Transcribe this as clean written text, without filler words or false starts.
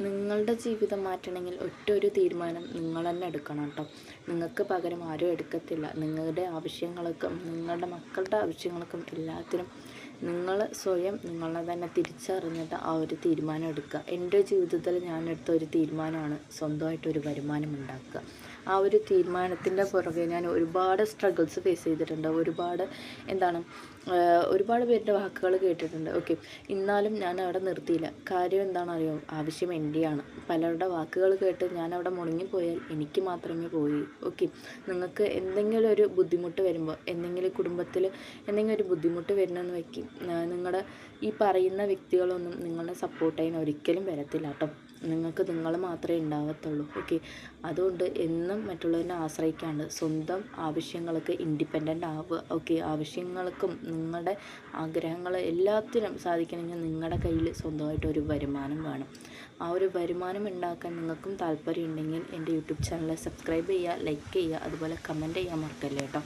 നിങ്ങളുടെ ജീവിതം മാറ്റണമെങ്കിൽ ഒറ്റൊരു തീരുമാനം നിങ്ങൾ തന്നെ എടുക്കണം കേട്ടോ. നിങ്ങൾക്ക് പകരം ആരും എടുക്കത്തില്ല. നിങ്ങളുടെ ആവശ്യങ്ങൾക്കും നിങ്ങളുടെ മക്കളുടെ ആവശ്യങ്ങൾക്കും എല്ലാത്തിനും നിങ്ങൾ സ്വയം നിങ്ങളെ തന്നെ തിരിച്ചറിഞ്ഞിട്ട് ആ ഒരു തീരുമാനം എടുക്കുക. എൻ്റെ ജീവിതത്തിൽ ഞാൻ എടുത്ത ഒരു തീരുമാനമാണ് സ്വന്തമായിട്ടൊരു വരുമാനം ഉണ്ടാക്കുക. ആ ഒരു തീരുമാനത്തിൻ്റെ പുറകെ ഞാൻ ഒരുപാട് സ്ട്രഗിൾസ് ഫേസ് ചെയ്തിട്ടുണ്ട്. ഒരുപാട് പേരുടെ വാക്കുകൾ കേട്ടിട്ടുണ്ട്. ഓക്കെ, എന്നാലും ഞാൻ അവിടെ നിർത്തിയില്ല. കാര്യം എന്താണെന്നറിയോ? ആവശ്യം എൻ്റെയാണ്. പലരുടെ വാക്കുകൾ കേട്ട് ഞാൻ അവിടെ മുടങ്ങിപ്പോയാൽ എനിക്ക് മാത്രമേ പോയി. ഓക്കെ, നിങ്ങൾക്ക് എന്തെങ്കിലും ഒരു ബുദ്ധിമുട്ട് വരുമ്പോൾ, കുടുംബത്തിൽ എന്തെങ്കിലും ഒരു ബുദ്ധിമുട്ട് വരണമെന്ന് വയ്ക്കും, നിങ്ങളുടെ ഈ പറയുന്ന വ്യക്തികളൊന്നും നിങ്ങളെ സപ്പോർട്ട് ചെയ്യാൻ ഒരിക്കലും വരത്തില്ല കേട്ടോ. നിങ്ങൾക്ക് നിങ്ങൾ മാത്രമേ ഉണ്ടാകത്തുള്ളൂ. ഓക്കെ, അതുകൊണ്ട് എന്നും മറ്റുള്ളവരെ ആശ്രയിക്കാണ്ട് സ്വന്തം ആവശ്യങ്ങൾക്ക് ഇൻഡിപെൻഡൻ്റ് ആവുക. ഓക്കെ, ആവശ്യങ്ങൾക്കും നിങ്ങളുടെ ആഗ്രഹങ്ങൾ എല്ലാത്തിനും സാധിക്കണമെങ്കിൽ നിങ്ങളുടെ കയ്യിൽ സ്വന്തമായിട്ടൊരു വരുമാനം വേണം. ആ ഒരു വരുമാനം ഉണ്ടാക്കാൻ നിങ്ങൾക്കും താല്പര്യം ഉണ്ടെങ്കിൽ എൻ്റെ യൂട്യൂബ് ചാനൽ സബ്സ്ക്രൈബ് ചെയ്യുക, ലൈക്ക് ചെയ്യുക, അതുപോലെ കമൻറ്റ് ചെയ്യാൻ മറക്കല്ലേ കേട്ടോ.